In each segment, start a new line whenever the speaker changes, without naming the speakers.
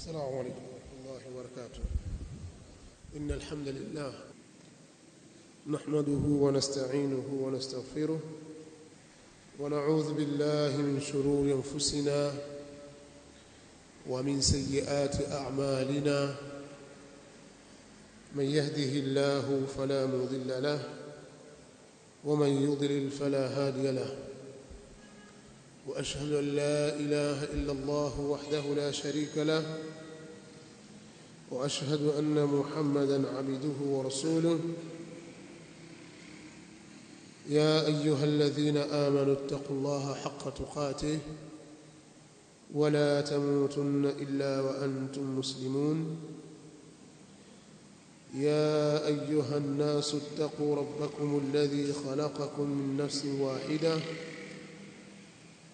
السلام عليكم ورحمة الله وبركاته. إن الحمد لله نحمده ونستعينه ونستغفره ونعوذ بالله من شرور أنفسنا ومن سيئات أعمالنا. من يهده الله فلا مضل له ومن يضلل فلا هادي له، وأشهد أن لا إله إلا الله وحده لا شريك له، وأشهد أن محمدًا عبده ورسوله. يا أيها الذين آمنوا اتقوا الله حق تقاته ولا تموتن إلا وأنتم مسلمون. يا أيها الناس اتقوا ربكم الذي خلقكم من نفس واحدة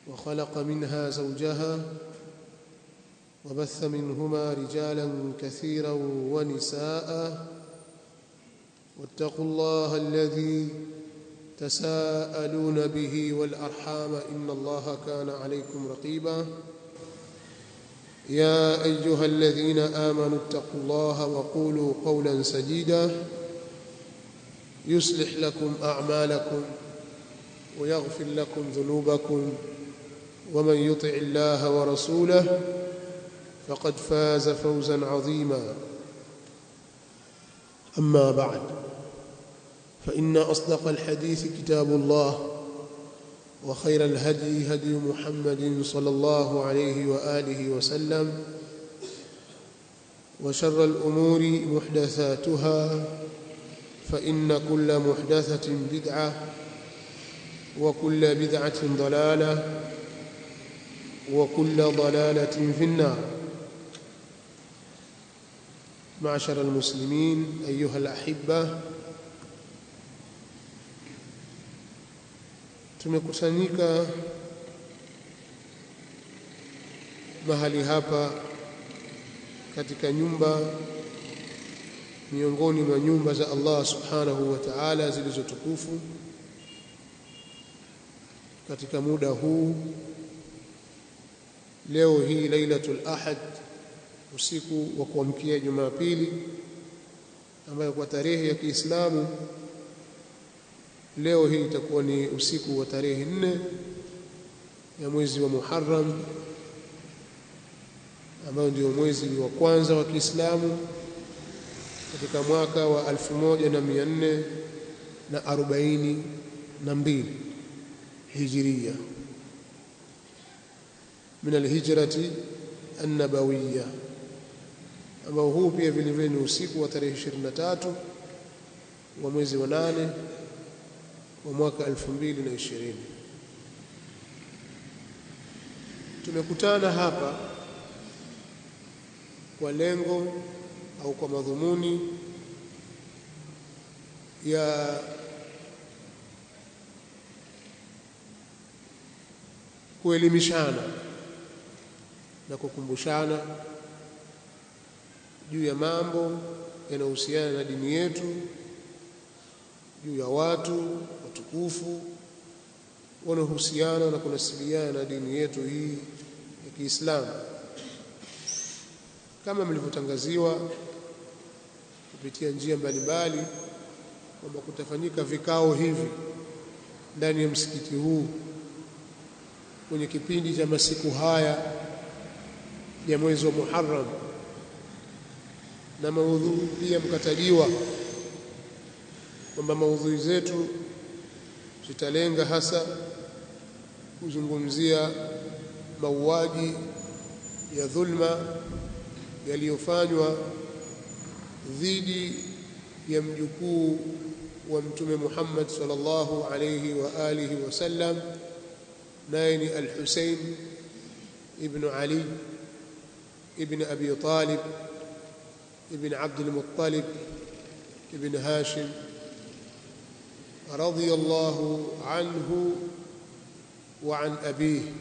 وخلق منها زوجها وبث منهما رجالا كثيرا ونساء، واتقوا الله الذي تساءلون به والأرحام إن الله كان عليكم رقيبا. يا أيها الذين آمنوا اتقوا الله وقولوا قولا سديدا يصلح لكم أعمالكم ويغفر لكم ذنوبكم، ومن يطع الله ورسوله فقد فاز فوزا عظيما. أما بعد، فإن أصدق الحديث كتاب الله، وخير الهدي هدي محمد صلى الله عليه وآله وسلم، وشر الأمور محدثاتها، فإن كل محدثة بدعة وكل بدعة ضلالة وكل ضلالة في النار. معشر المسلمين أيها الأحبة، tumekusanyika mahali hapa katika nyumba miongoni mwa nyumba za Allah subhanahu wa ta'ala zilizotukufu katika muda huu. Leo hii Lailatul Ahad, usiku wa kuamkia Jumapili, ambayo kwa tarehe ya Kiislamu leo hii itakuwa ni usiku wa tarehe 4 ya mwezi wa Muharram, ambao ndio mwezi wa kwanza wa Kiislamu katika mwaka wa 1442 Hijriya min alhijrati an-nabawiyya, ambao huu pia vile vile ni usiku wa tarehe 23 wa mwezi wa 8 wa mwaka 2020. Tumekutana hapa kwa lengo au kwa madhumuni ya kuelimishana na kukumbushana juu ya mambo yanayohusiana na dini yetu, juu ya watu watukufu wanaohusiana na kunasiliana na dini yetu hii ya Kiislamu. Kama mlivyotangaziwa kupitia njia mbalimbali kwamba kutafanyika vikao hivi ndani ya msikiti huu kwenye kipindi cha masiku haya ya mwezi wa Muharram, na maudhui pia mkatajiwa kwamba maudhui zetu zitalenga hasa kuzungumzia mauaji ya dhulma yaliyofanywa dhidi ya mjukuu wa Mtume Muhammad sallallahu alayhi wa alihi wasallam, naye ni Al-Husayn ibn Ali ibn Abi Talib ibn Abdul Muttalib ibn Hashim radiyallahu anhu wa an abihi.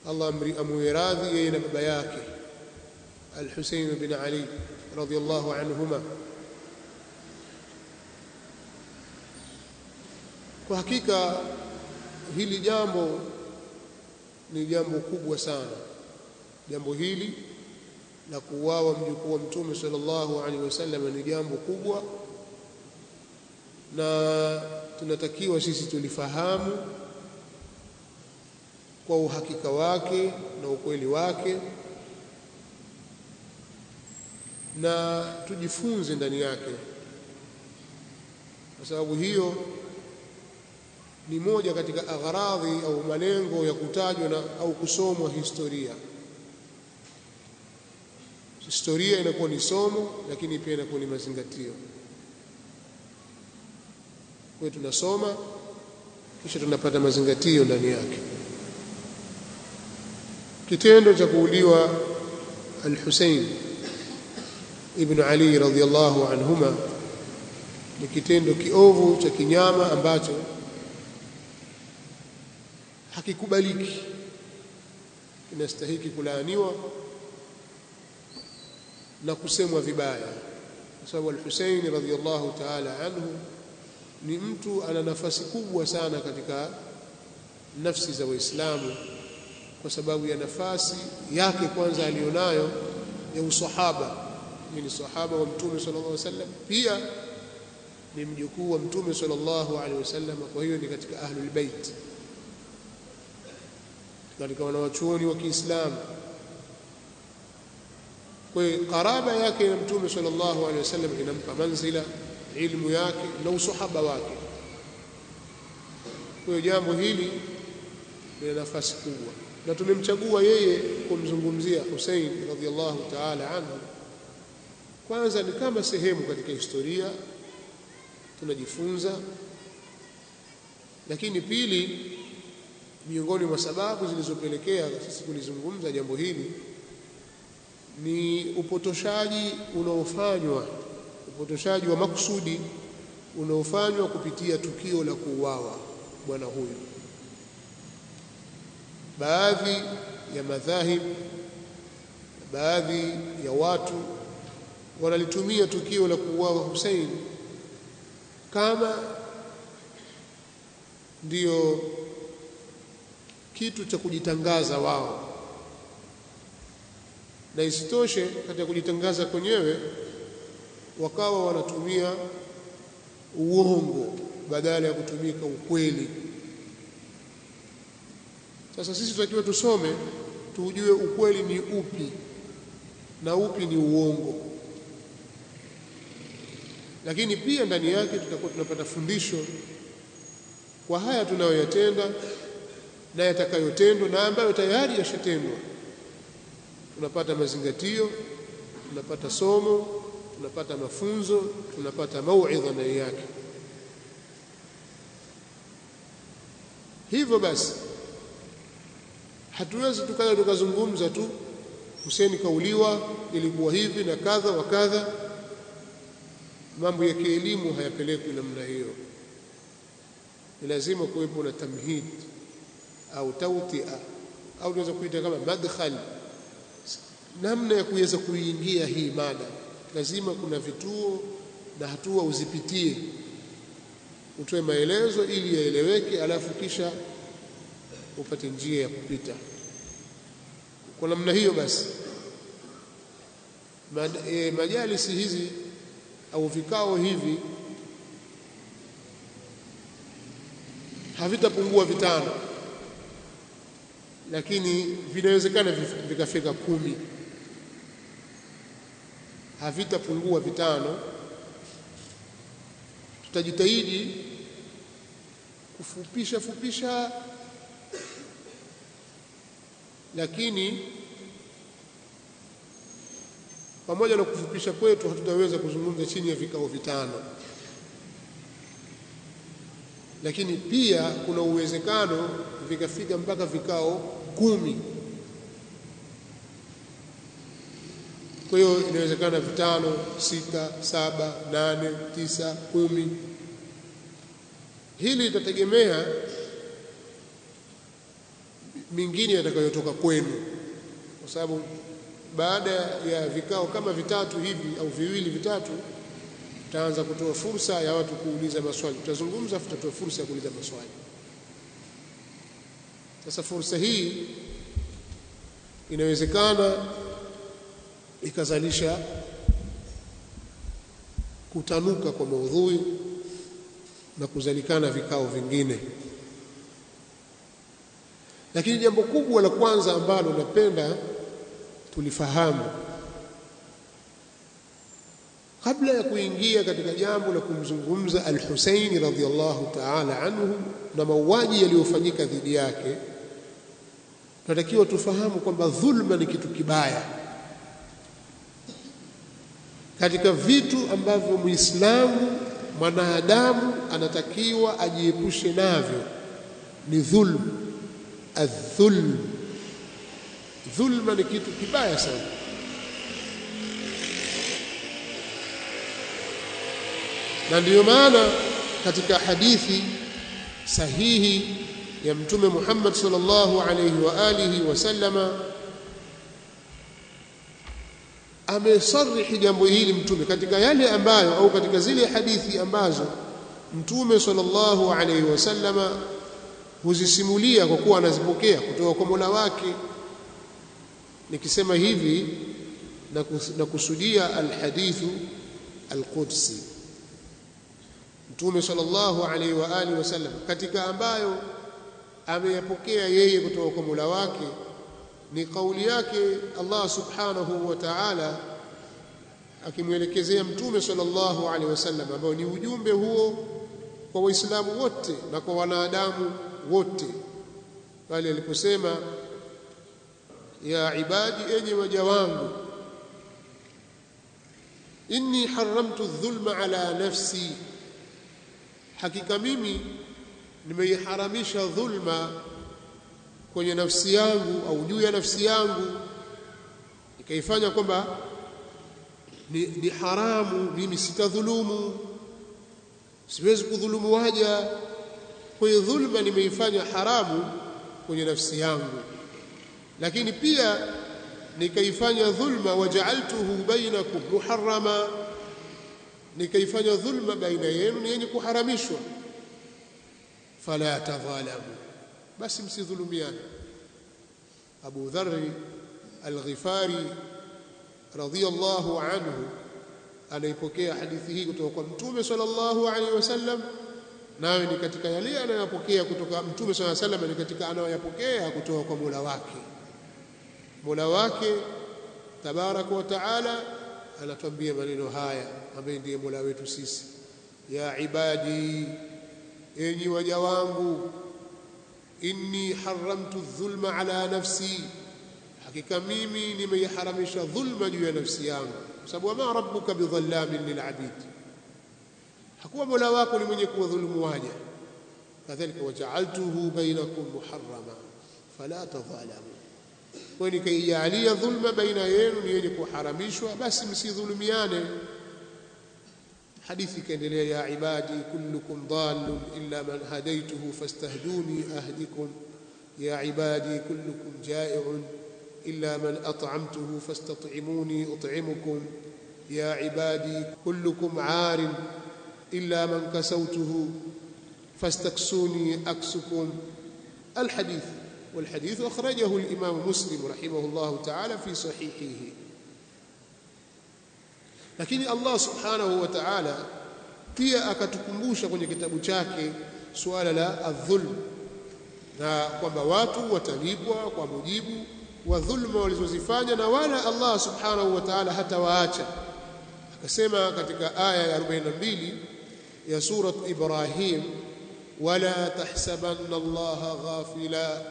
Allah amwiradhi yeye na baba yake Al-Husayn ibn Ali radiyallahu anhuma. Kwa hakika hili jambo ni jambo kubwa sana jambo hili la kuuawa mjukuu wa Mtume sallallahu alaihi wasallam ni jambo kubwa, na tunatakiwa sisi tulifahamu kwa uhakika wake na ukweli wake, na tujifunze ndani yake, kwa sababu hiyo ni moja katika agharadhi au malengo ya kutajwa na au kusomwa historia. Historia inakuwa ni somo, lakini pia inakuwa ni mazingatio. Kwa hiyo tunasoma kisha tunapata mazingatio ndani yake. Kitendo cha kuuliwa al-Husayn ibn Ali radhiyallahu anhuma ni kitendo kiovu cha kinyama ambacho hakikubaliki, kinastahili kulaaniwa na kusemwa vibaya, kwa sababu al-Husayn radhiyallahu ta'ala anhu ni mtu ana nafasi kubwa sana katika nafsi za Waislamu, kwa sababu ya nafasi yake kwanza alionayo ya usahaba. Ni sahaba wa Mtume sallallahu alaihi wasallam, pia ni mjukuu wa Mtume sallallahu alaihi wasallam, kwa hiyo ni katika ahlul bait, katika wanawachuoni wa Kiislamu. Kwa hiyo karaba yake na Mtume sallallahu alaihi wasallam inampa manzila, ilmu yake na usahaba wake. Kwa hiyo jambo hili lina nafasi kubwa, na tumemchagua yeye kumzungumzia Hussein radhiyallahu ta'ala anhu. Kwanza ni kama sehemu katika historia tunajifunza, lakini pili, miongoni mwa sababu zilizopelekea sisi kulizungumza jambo hili ni upotoshaji unaofanywa, upotoshaji wa makusudi unaofanywa kupitia tukio la kuuawa bwana huyu. Baadhi ya madhahib, baadhi ya watu wanalitumia tukio la kuuawa Hussein kama ndio kitu cha kujitangaza wao, na isitoshe katika kujitangaza kwenyewe wakawa wanatumia uongo badala ya kutumika ukweli. Sasa sisi tunatakiwa tusome tujue ukweli ni upi na upi ni uongo, lakini pia ndani yake tutakuwa tunapata fundisho kwa haya tunayoyatenda na yatakayotendwa na ambayo tayari yashatendwa. Tunapata mazingatio, tunapata somo, tunapata mafunzo, tunapata mauidha ndani yake. Hivyo basi hatuwezi tukaja tukazungumza tu Hussein kauliwa, ilikuwa hivi na kadha wa kadha. Mambo ya kielimu hayapelekwi namna hiyo. Ni lazima kuwepo na tamhid au tawtia, au tunaweza kuita kama madkhal, namna ya kuweza kuingia hii mada. Lazima kuna vituo na hatua uzipitie, utoe maelezo ili yaeleweke, alafu kisha upate njia ya kupita. Kwa namna hiyo basi majalisi hizi au vikao hivi havitapungua 5, lakini vinawezekana vikafika 10. Havitapungua 5. Tutajitahidi kufupisha, lakini pamoja na kufupisha kwetu hatutaweza kuzungumza chini ya vikao 5, lakini pia kuna uwezekano vikafika mpaka vikao 10. Kwa hiyo inawezekana 5, 6, 7, 8, 9, 10. Hili litategemea mingine yatakayotoka kwenu, kwa sababu baada ya vikao kama 3 hivi au 2, 3 tutaanza kutoa fursa ya watu kuuliza maswali. Tutazungumza, tutatoa fursa ya kuuliza maswali. Sasa fursa hii inawezekana ikazalisha kutanuka kwa maudhui na kuzalikana vikao vingine. Lakini jambo kubwa la kwanza ambalo napenda tulifahamu kabla ya kuingia katika jambo la kumzungumza Al-Husaini radhiyallahu ta'ala anhu na mauaji yaliyofanyika dhidi yake, tunatakiwa tufahamu kwamba dhulma ni kitu kibaya. Katika vitu ambavyo Muislamu mwanadamu anatakiwa ajiepushe navyo ni dhulma. Adh-dhulm, dhulma ni kitu kibaya sana. Na ndiyo maana katika hadithi sahihi ya Mtume Muhammad sallallahu alayhi wa alihi wasallama amesarihi jambo hili Mtume katika yale ambayo au katika zile hadithi ambazo Mtume sallallahu alayhi wasallama huzisimulia kwa kuwa anazipokea kutoka kwa Mola wake. Nikisema hivi na kusudia alhadithu alqudsi. Mtume sallallahu alaihi wa alihi wasallam katika ambayo ameyapokea yeye kutoka kwa Mola wake ni kauli yake Allah subhanahu wa ta'ala akimwelekezea Mtume sallallahu alaihi wasallam, ambao ni ujumbe huo kwa Waislamu wote na kwa wanadamu wote, pale aliposema ya ibadi, enyi waja wangu, inni haramtu dhulma ala nafsi, hakika mimi nimeiharamisha dhulma kwenye nafsi yangu au juu ya nafsi yangu, nikaifanya kwamba ni haramu, mimi sitadhulumu, siwezi kudhulumu waja. Kwa hiyo dhulma nimeifanya haramu kwenye nafsi yangu, lakini pia nikaifanya dhulma waja'altuhu bainakum muharrama, nikaifanya dhulma baina yenu ni yenye kuharamishwa. Fala tadhalamu, basi msidhulumiane. Abu Dharr al-Ghifari radhiyallahu anhu anaipokea hadithi hii kutoka kwa Mtume sallallahu alaihi wasallam, nayo ni katika yale anayopokea kutoka Mtume sallallahu alaihi wasallam, ni katika anayoyapokea kutoka kwa Mola wake. Mola wake tabaraka wa taala anatuambia maneno haya, ambaye ndiye Mola wetu sisi: ya ibadi, enyi waja wangu, inni haramtu dhulma ala nafsi, hakika mimi nimeiharamisha dhulma juu ya nafsi yangu. Sababu wama rabbuka bidhallamin lilabid, hakuwa Mola wako ni mwenye kuwadhulumu waja. Kadhalika waja'altuhu bainakum muharrama fala tadhalamu, kwa nikaijalia dhulma baina yenu ni yenye kuharamishwa, basi msidhulumiane. Hadithi kaendelea: ya ibadi kullukum dallun illa man hadaytuhu fastahduni ahdikum, ya ibadi kullukum ja'i'un illa man at'amtuhu fastat'imuni ut'imukum, ya ibadi kullukum 'arin illa man kasawtuhu fastaksuni aksukum. الحديث، والحديث أخرجه الإمام مسلم رحمه الله تعالى في صحيحه. Lakini Allah subhanahu wa ta'ala pia akatukumbusha kwenye kitabu chake suala la adh-dhulm, na kwamba watu watalipwa kwa mujibu wa dhulma walizozifanya, na wala Allah subhanahu wa ta'ala hatawaacha. Akasema katika aya ya 42 ya surat Ibrahim: wala tahsabanna Allaha ghafila,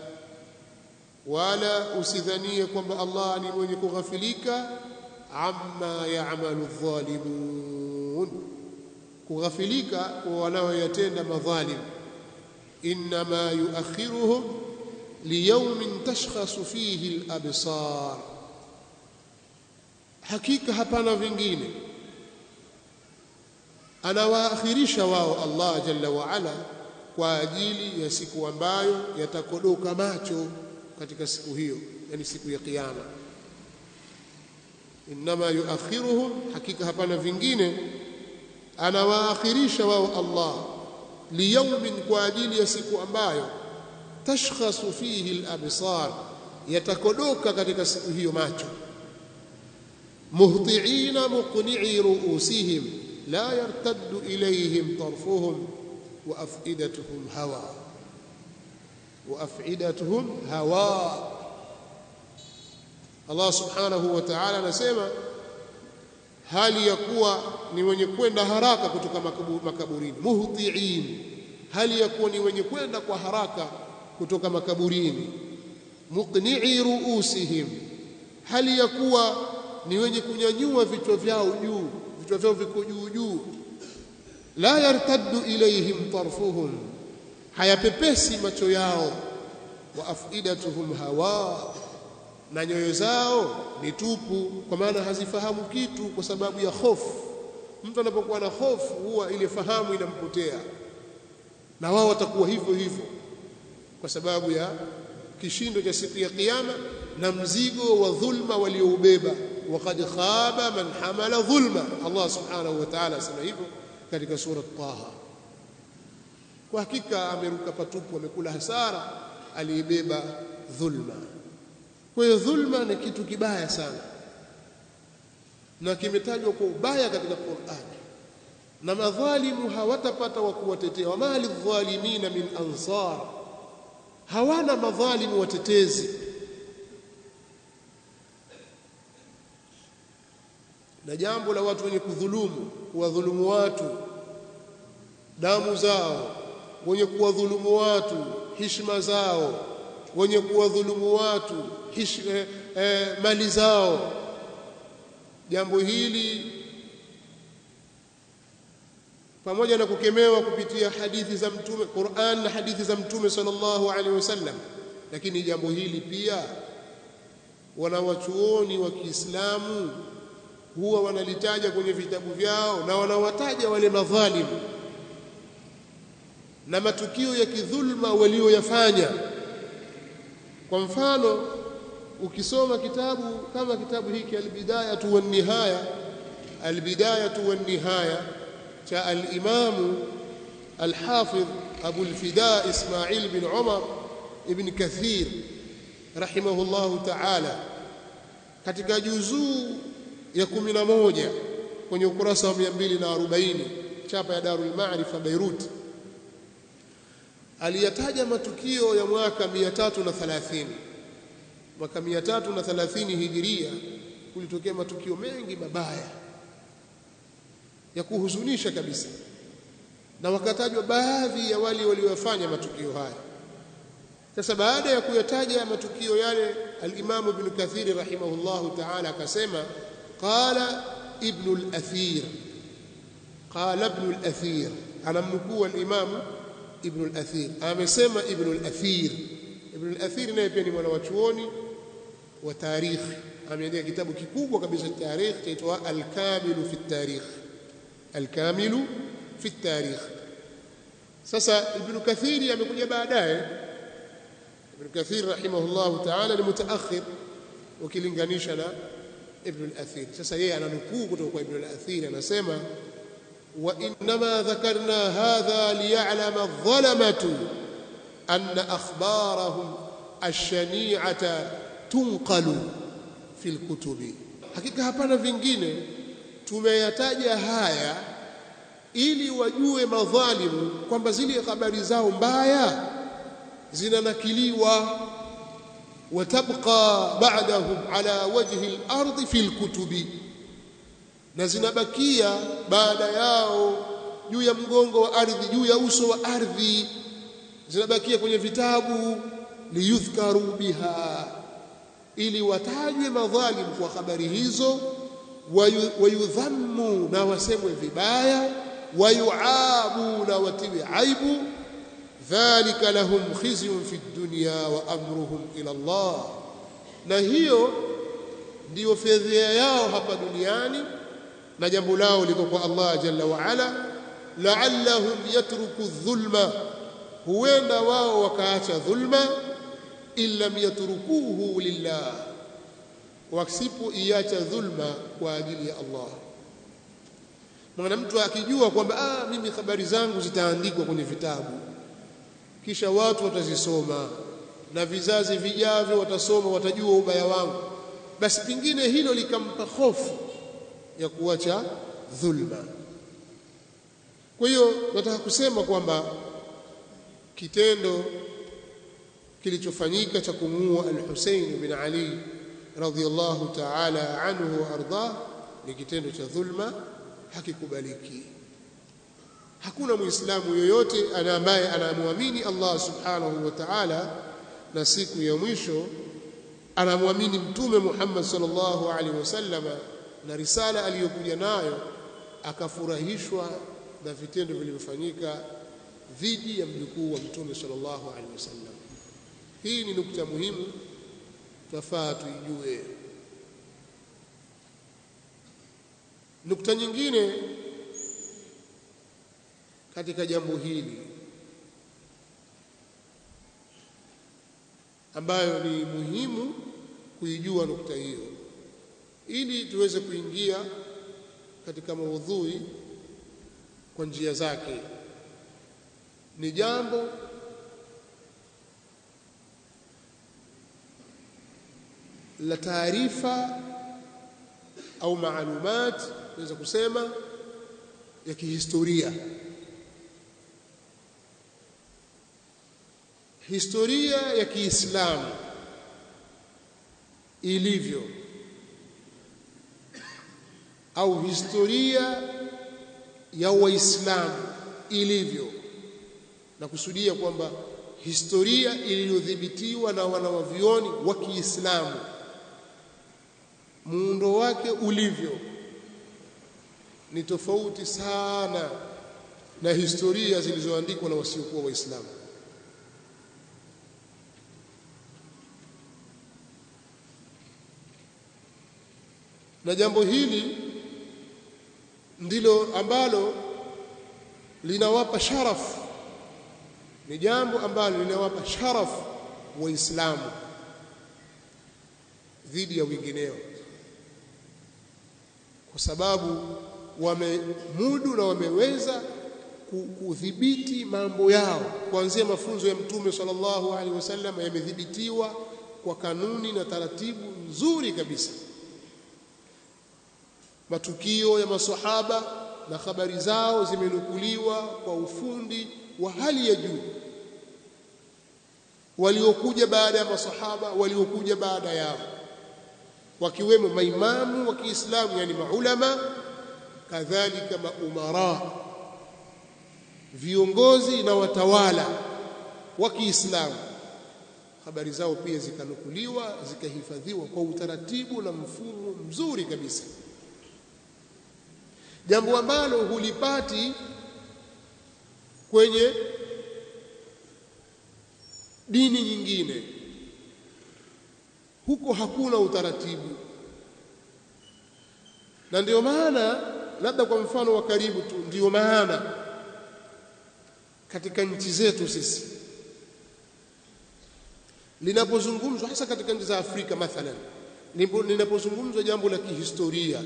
wala usidhanie kwamba Allah ni mwenye kughafilika, amma ya'malu adh-dhalimun, kughafilika kwa wanaoyatenda madhalim. Innama yuakhiruhum liyawmin tashkhasu fihi al-absar, hakika hapana vingine, anawaakhirisha wao Allah jalla wa ala kwa ajili ya siku ambayo yatakodoka macho katika siku hiyo, yani siku ya kiyama. Innama yuakhiruhum, hakika hapana vingine, anawaakhirisha wao Allah liyawmin, kwa ajili ya siku ambayo tashkhasu fihi al-absar, yatakodoka katika siku hiyo macho. Muhti'ina muqni'i ru'usihim la yartaddu ilayhim tarfuhum wa af'idatuhum hawa. Allah subhanahu wa ta'ala anasema hali ya kuwa ni wenye kwenda haraka kutoka makaburini. Muhti'in, hali ya kuwa ni wenye kwenda kwa haraka kutoka makaburini. Muqni'i ru'usihim, hali ya kuwa ni wenye kunyanyua vichwa vyao juu, vichwa vyao viko juu. La yartaddu ilayhim tarfuhum, hayapepesi macho yao. Wa afidatuhum hawa, na nyoyo zao ni tupu, kwa maana hazifahamu kitu kwa sababu ya hofu. Mtu anapokuwa na hofu huwa ile fahamu inampotea, na wao watakuwa hivyo hivyo kwa sababu ya kishindo cha siku ya Kiyama na mzigo wa dhulma walioubeba. Waqad khaba man hamala dhulma, Allah subhanahu wa ta'ala asema hivyo katika sura Taha. Kwa hakika ameruka patupu, amekula hasara aliyebeba dhulma. Kwa hiyo dhulma ni kitu kibaya sana, na kimetajwa kwa ubaya katika Qur'an, na madhalimu hawatapata wa kuwatetea. Wa mali dhalimina min ansar, hawana madhalimu watetezi. Na jambo la watu wenye kudhulumu, kuwadhulumu watu damu zao, wenye kuwadhulumu watu heshima zao, wenye kuwadhulumu watu mali zao, jambo hili pamoja na kukemewa kupitia hadithi za Mtume, Qur'an na hadithi za Mtume sallallahu alaihi wasallam, lakini jambo hili pia wanawachuoni wa Kiislamu huwa wanalitaja kwenye vitabu vyao, na wanawataja wale madhalimu na matukio ya kidhulma walioyafanya. Kwa mfano, ukisoma kitabu kama kitabu hiki Al-Bidayatu wan-Nihaya cha al-Imam al-Hafidh Abu al-Fida Ismail bin Umar ibn Kathir rahimahullahu ta'ala, katika juzuu ya 11 kwenye ukurasa wa 240, chapa ya Darul Ma'rifa Beirut, aliyataja matukio ya mwaka 330. Mwaka 330 Hijiria kulitokea matukio mengi mabaya ya kuhuzunisha kabisa, na wakatajwa baadhi ya wale waliofanya matukio haya. Sasa baada ya kuyataja matukio yale, al-Imam Ibn Kathir rahimahullahu ta'ala akasema, qala Ibn al-Athir, anamnukuu al-Imam Ibn al-Athir, amesema Ibn al-Athir. Ibn al-Athir naye pia ni mwanachuoni wa tarikh, ameandika kitabu kikubwa kabisa cha tarikh chaitwa Al-Kamilu fi at-Tarikh. Sasa Ibn Kathir amekuja baadaye. Ibn Kathir rahimahullahu ta'ala ni mutaakhir ukilinganisha na Ibn al-Athir. Sasa yeye ananukuu kutoka kwa Ibn al-Athir, anasema wa inma dhakarna hadha liya'lama adh-dhalamatu anna akhbarahum ash-shani'ata tunqalu fil kutubi. Hakika hapana vingine, tumeyataja haya ili wajue madhalimu kwamba zile habari zao mbaya zinanakiliwa, watabqa ba'dahum ala wajhi al-ardi fil kutubi, na zinabakia baada yao juu ya mgongo wa ardhi, juu ya uso wa ardhi, zinabakia kwenye vitabu, liyudhkaru biha, ili watajwe madhalim kwa habari hizo, wayudhammu, na wasemwe vibaya, wayuabu, na watiwe aibu. Dhalika lahum khizyun fi dunya wa amruhum ila Allah, na hiyo ndiyo fedhea yao hapa duniani na jambo lao liko kwa Allah jalla wa ala. La'allahum yatruku dhulma, huenda wao wakaacha dhulma, illa yatrukuhu lillah, wasipo iacha dhulma kwa ajili ya Allah. Maana mtu akijua kwamba mimi habari zangu zitaandikwa kwenye vitabu, kisha watu watazisoma, na vizazi vijavyo watasoma, watajua ubaya wangu, basi pingine hilo likampa hofu ya kuacha dhulma. Kwa hiyo nataka kusema kwamba kitendo kilichofanyika cha kumuua al-Husayn bin Ali radhiyallahu ta'ala anhu wa ardah ni kitendo cha dhulma, hakikubaliki. Hakuna muislamu yoyote ambaye anamwamini Allah subhanahu wa ta'ala na siku ya mwisho, anamwamini Mtume Muhammad sallallahu alaihi wasallam na risala aliyokuja nayo, akafurahishwa na vitendo vilivyofanyika dhidi ya mjukuu wa Mtume sallallahu alaihi wasallam. Hii ni nukta muhimu, tafaa tuijue. Nukta nyingine katika jambo hili ambayo ni muhimu kuijua nukta hiyo ili tuweze kuingia katika maudhui kwa njia zake, ni jambo la taarifa au maalumat, naweza kusema ya kihistoria. Historia ya Kiislamu ilivyo, au historia ya Waislamu ilivyo, na kusudia kwamba historia iliyodhibitiwa na wanawavyuoni wa Kiislamu, muundo wake ulivyo ni tofauti sana na historia zilizoandikwa na wasiokuwa Waislamu. Na jambo hili ndilo ambalo linawapa sharafu, ni jambo ambalo linawapa sharafu Waislamu dhidi ya wengineo, kwa sababu wamemudu na wameweza kudhibiti mambo yao. Kuanzia mafunzo ya Mtume sallallahu alaihi wasallam yamedhibitiwa kwa kanuni na taratibu nzuri kabisa. Matukio ya maswahaba na habari zao zimenukuliwa kwa ufundi wa hali ya juu. Waliokuja baada ya maswahaba, waliokuja baada yao, wakiwemo maimamu wa Kiislamu, yani maulama, kadhalika maumara, viongozi na watawala wa Kiislamu, habari zao pia zikanukuliwa, zikahifadhiwa kwa utaratibu na mfumo mzuri kabisa, jambo ambalo hulipati kwenye dini nyingine. Huko hakuna utaratibu. Na ndio maana, labda kwa mfano wa karibu tu, ndio maana katika nchi zetu sisi linapozungumzwa, hasa katika nchi za Afrika mathalan, linapozungumzwa jambo la kihistoria,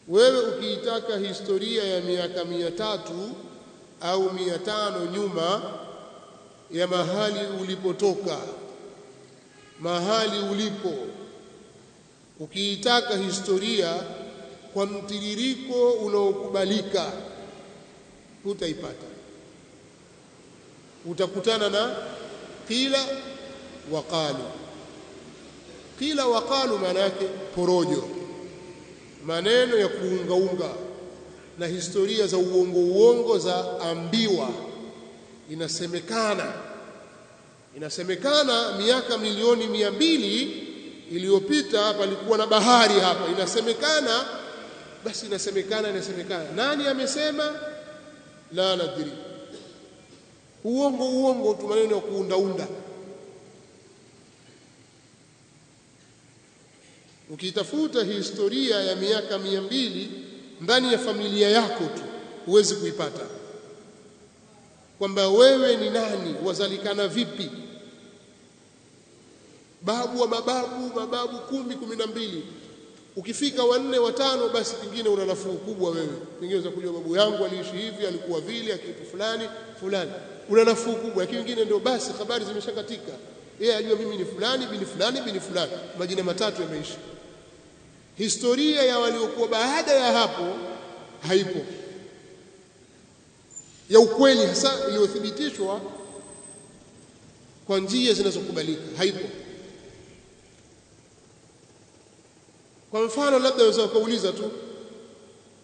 wewe ukiitaka historia ya miaka 300 au 500 nyuma ya mahali ulipotoka, mahali ulipo, ukiitaka historia kwa mtiririko unaokubalika, hutaipata. Utakutana na qila wa qalu. Qila wa qalu maana yake porojo, maneno ya kuungaunga, na historia za uongo za ambiwa. Inasemekana miaka milioni 200 iliyopita palikuwa na bahari hapa, inasemekana. Basi inasemekana. Nani amesema? La nadri. Uongo tu, maneno ya kuundaunda. Ukitafuta historia ya miaka 200 ndani ya familia yako tu huwezi kuipata, kwamba wewe ni nani, wazalikana vipi, babu wa mababu 10, 12, Ukifika 4 5 basi pengine una nafuu kubwa wewe, pengine unaweza kujua babu yangu aliishi hivi, alikuwa vile, akitu fulani fulani, una nafuu kubwa. Lakini wengine ndio basi habari zimeshakatika, yeye ajua mimi ni fulani bin fulani bin fulani, majina matatu yameisha. Historia ya waliokuwa baada ya hapo haipo, ya ukweli hasa iliyothibitishwa kwa njia zinazokubalika haipo. Kwa mfano, labda unaweza kuuliza tu,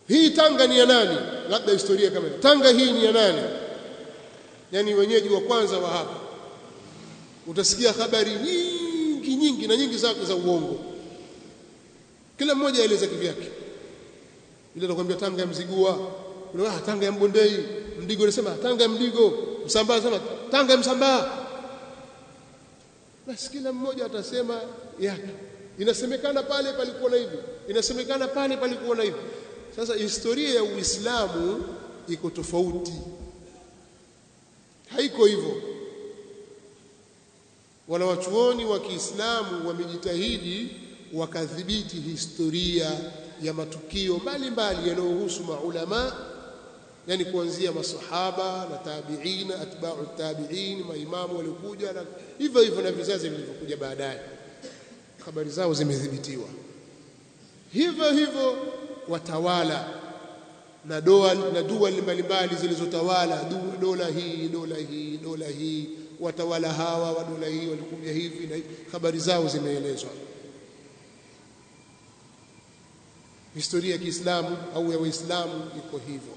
hii Tanga ni ya nani? Labda historia kama hiyo, Tanga hii ni ya nani? Yani wenyeji wa kwanza wa hapa, utasikia habari nyingi na nyingi zake za uongo, kila mmoja aeleza kivyake. Ile atakwambia Tanga ya Mzigua, unao Tanga ya Mbondei, Mdigo anasema Tanga ya Mdigo, Msambaa anasema Tanga ya Msambaa. Basi kila mmoja atasema yake. Inasemekana pale palikuwa na hivi, inasemekana pale palikuwa na hivi. Sasa historia ya Uislamu iko tofauti, haiko hivyo. Wanawachuoni wa Kiislamu wamejitahidi wakadhibiti historia ya matukio mbalimbali yanayohusu maulama, yani kuanzia masahaba na tabi'ina, atba'u tabi'in, maimamu waliokuja na hivyo na vizazi vilivyokuja baadaye, habari zao zimedhibitiwa. Hivyo watawala na dua mbalimbali zilizotawala, dola hii, watawala hawa wa dola hii walikuja hivi na habari zao zimeelezwa. Historia ya Kiislamu au ya Waislamu iko hivyo,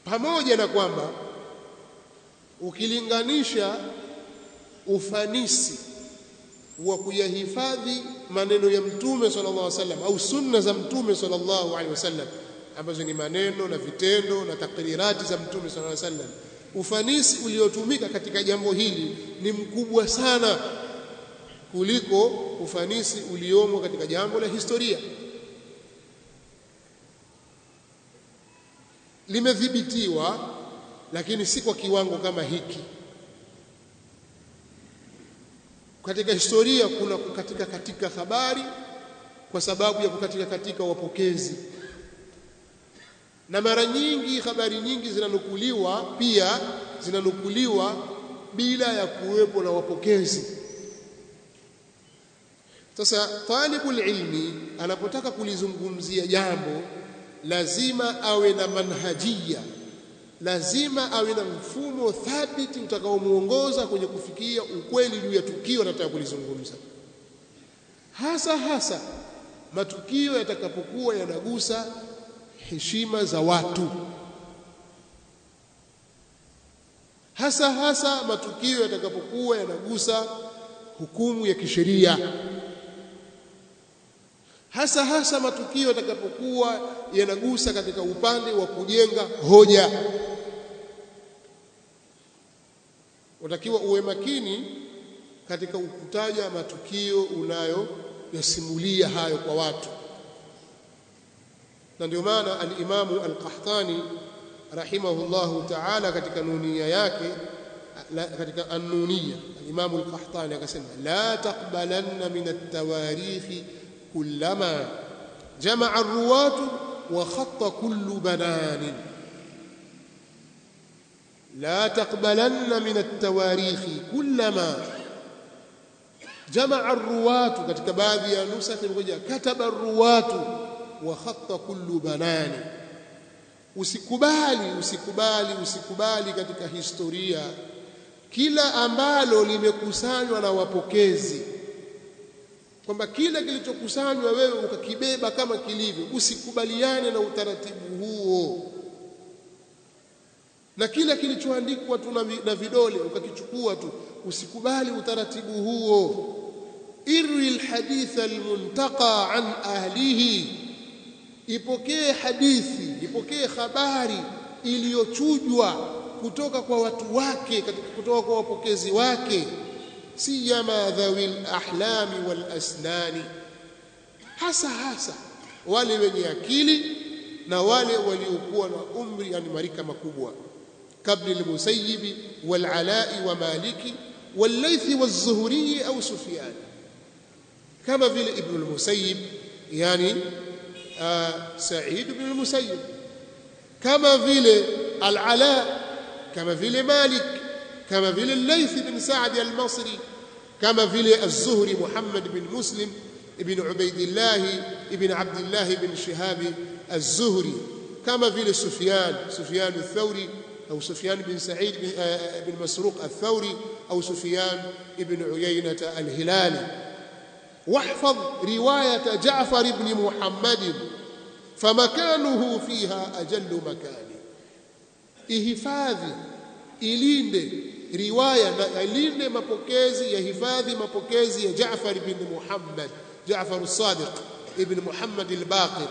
pamoja na kwamba ukilinganisha ufanisi wa kuyahifadhi maneno ya Mtume sallallahu alaihi wasallam au sunna za Mtume sallallahu alaihi wasallam, ambazo ni maneno na vitendo na takrirati za Mtume sallallahu alaihi wasallam, ufanisi uliotumika katika jambo hili ni mkubwa sana kuliko ufanisi uliomo katika jambo la historia. Limedhibitiwa, lakini si kwa kiwango kama hiki. Katika historia kuna katika habari kwa sababu ya katika wapokezi, na mara nyingi habari nyingi zinanukuliwa bila ya kuwepo na wapokezi. Sasa talibul ilmi anapotaka kulizungumzia jambo lazima awe na manhajia, lazima awe na mfumo thabiti utakaomuongoza kwenye kufikia ukweli juu ya tukio anataka kulizungumza, hasa matukio yatakapokuwa yanagusa heshima za watu, hasa matukio yatakapokuwa yanagusa hukumu ya kisheria, hasa matukio yatakapokuwa yanagusa katika upande wa kujenga hoja. Unatakiwa uwe makini katika ukutaja matukio unayoyasimulia hayo kwa watu. Na ndio maana al-Imamu al-Qahtani rahimahullahu ta'ala katika nunia yake, katika an-Nuniyya, al-Imamu al-Qahtani akasema la taqbalanna min at-tawarikh kullama jama'a ar-ruwat wa khatta kullu banan. لا تقبلن من التواريخ كلما جمع الرواة, katika baadhi ya nusakh ngoja kataba الرواة وخط كل بنان. Usikubali katika historia kila ambalo limekusanywa na wapokezi, kwamba kila kilichokusanywa wewe ukakibeba kama kilivyo. Usikubaliane na utaratibu huo, na kila kilichoandikwa tu na vidole ukakichukua tu, usikubali utaratibu huo. Irwi alhadith almuntaqa an ahlihi, ipokee hadithi, ipokee habari iliyochujwa kutoka kwa watu wake, kutoka kwa wapokezi wake. Siyama dhawil ahlami wal asnani, hasa wale wenye akili na wale waliokuwa na umri, yani marika makubwa, kabla al-Musayyib wal-Ala'i wa Maliki wal-Laythi waz-Zuhri au Sufyan. kama vile Ibn al-Musayyib, yani Sa'id ibn al-Musayyib, kama vile al-Ala, kama vile Malik, kama vile al-Layth ibn Sa'd al-Masri, kama vile az-Zuhri Muhammad ibn Muslim ibn Ubaydillah ibn Abdullah ibn Shihab az-Zuhri, kama vile Sufyan al-Thawri أو سفيان بن سعيد بن مسروق الثوري أو سفيان بن عيينة الهلالي. واحفظ رواية جعفر بن محمد فمكانه فيها أجل مكان. ihifadhi ilinde riwaya na ilinde mapokezi ya hifadhi mapokezi ya Jaafar ibn Muhammad, Jaafar as-Sadiq ibn Muhammad al-Baqir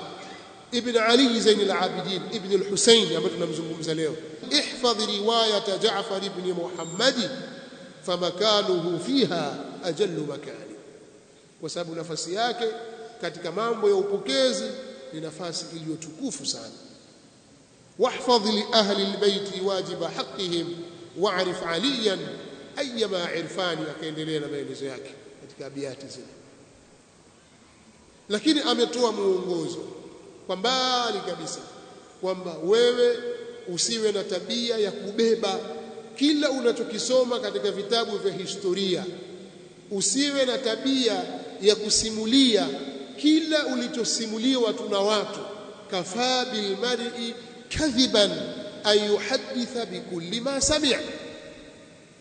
ibn Ali Zain al-Abidin ibn al-Husayn ambaye tunamzungumza leo. ihfadh riwayat Jaafar ibn Muhammad famakanuhu fiha ajallu makani, kwa sababu nafasi yake katika mambo ya upokezi ni nafasi iliyotukufu sana. واحفظ لأهل البيت واجب حقهم واعرف عليا أيما عرفاني. akaendelea na maelezo yake katika abiyati zile, lakini ametoa muongozo kwa mbali kabisa kwamba wewe usiwe na tabia ya kubeba kila unachokisoma katika vitabu vya historia, usiwe na tabia ya kusimulia kila ulichosimuliwa tu na watu. kafaa bil mar'i kadhiban an yuhadditha bikulli ma sami'a,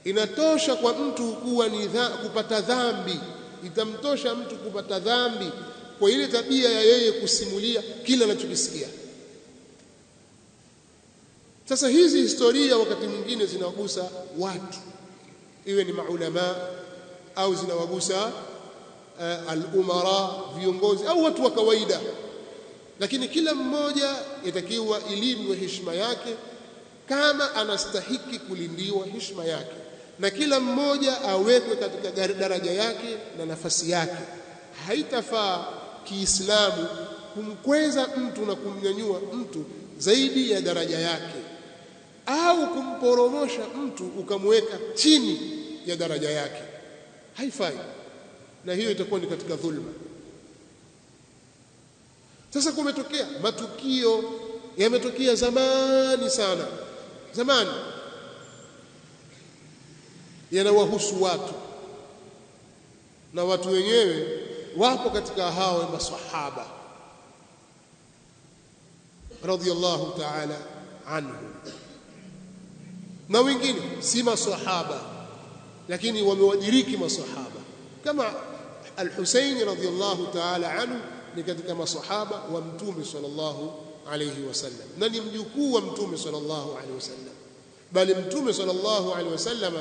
inatosha kwa mtu kuwa ni kupata dhambi, itamtosha mtu kupata dhambi kwa ile tabia ya yeye kusimulia kila anachokisikia. Sasa hizi historia wakati mwingine zinawagusa watu, iwe ni maulama au zinawagusa al-umara, viongozi au watu wa kawaida, lakini kila mmoja yatakiwa ilindwe heshima yake kama anastahiki kulindiwa heshima yake, na kila mmoja awekwe katika daraja yake na nafasi yake. Haitafaa Kiislamu kumkweza mtu na kumnyanyua mtu zaidi ya daraja yake, au kumporomosha mtu ukamweka chini ya daraja yake. Haifai, na hiyo itakuwa ni katika dhulma. Sasa kumetokea matukio yametokea zamani sana, zamani, yanawahusu watu, na watu wenyewe wapo katika hao maswahaba radhiyallahu ta'ala anhu, na wengine si maswahaba lakini wamewadiriki maswahaba, kama al-Husayn radhiyallahu ta'ala anhu ni katika maswahaba wa Mtume sallallahu alayhi wasallam, na ni mjukuu wa Mtume sallallahu alayhi wasallam. Bali Mtume sallallahu alayhi wasallam,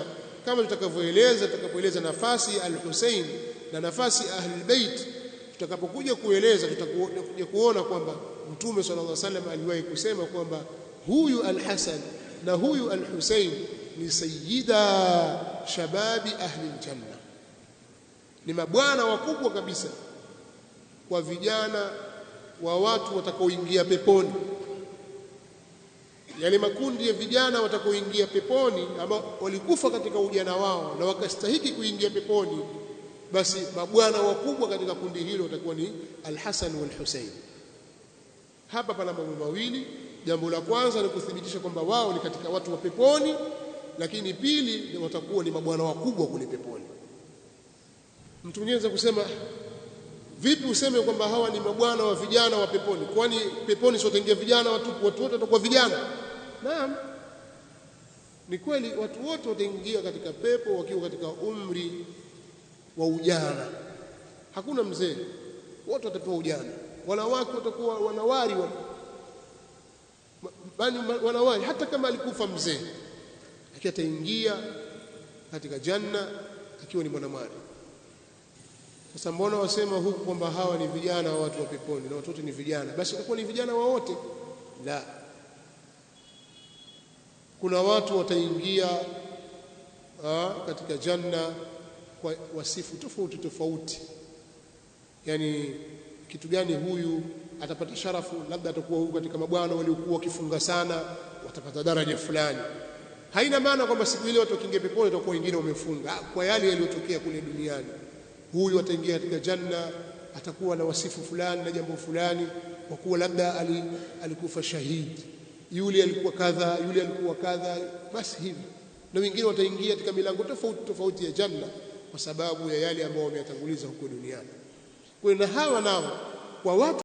kama tutakapoeleza nafasi ya al-Husayn na nafasi ya Ahlul Bait, tutakapokuja kueleza tutakuja kuona kwamba Mtume sallallahu alayhi wasallam aliwahi kusema kwamba huyu al-Hasan na huyu al-Husayn ni sayyida shababi ahli al-janna, ni mabwana wakubwa kabisa kwa vijana wa watu watakaoingia peponi. Yale makundi ya vijana watakaoingia peponi ambao walikufa katika ujana wao na wakastahiki kuingia peponi, basi mabwana wakubwa katika kundi hilo watakuwa ni al-Hasan wal-Husayn. Hapa pana mambo mawili. Jambo la kwanza ni kuthibitisha kwamba wao ni katika watu wa peponi, lakini pili watakuwa ni mabwana wakubwa kule peponi. Mtu mwingine anaweza kusema, vipi useme kwamba hawa ni mabwana wa vijana wa peponi? Kwani peponi sio wataingia vijana watu wote watakuwa vijana? Naam, ni kweli, watu wote wataingia katika pepo wakiwa katika umri wa ujana. Hakuna mzee, wote watapewa ujana. Wanawake watakuwa wanawari wanawari, hata kama alikufa mzee, lakini ataingia katika janna akiwa ni mwanamwali. Sasa mbona wasema huku kwamba hawa ni vijana wa watu wa peponi na watoto ni vijana, basi watakuwa ni vijana wa wote? La, kuna watu wataingia katika janna kwa wasifu tofauti tofauti. Yani kitu gani huyu atapata sharafu? Labda atakuwa huyu katika mabwana waliokuwa wakifunga sana, watapata daraja fulani. Haina maana kwamba siku ile watu wakiingia peponi watakuwa wengine wamefunga, kwa yale yaliyotokea kule duniani. huyu ataingia katika janna, atakuwa na wasifu fulani na jambo fulani, kwa kuwa labda alikufa shahidi, yule alikuwa kadha, yule alikuwa kadha, basi hivi. Na wengine wataingia katika milango tofauti tofauti ya janna kwa sababu ya yale ambayo wameyatanguliza huko duniani. Kwa hiyo na hawa nao kwa watu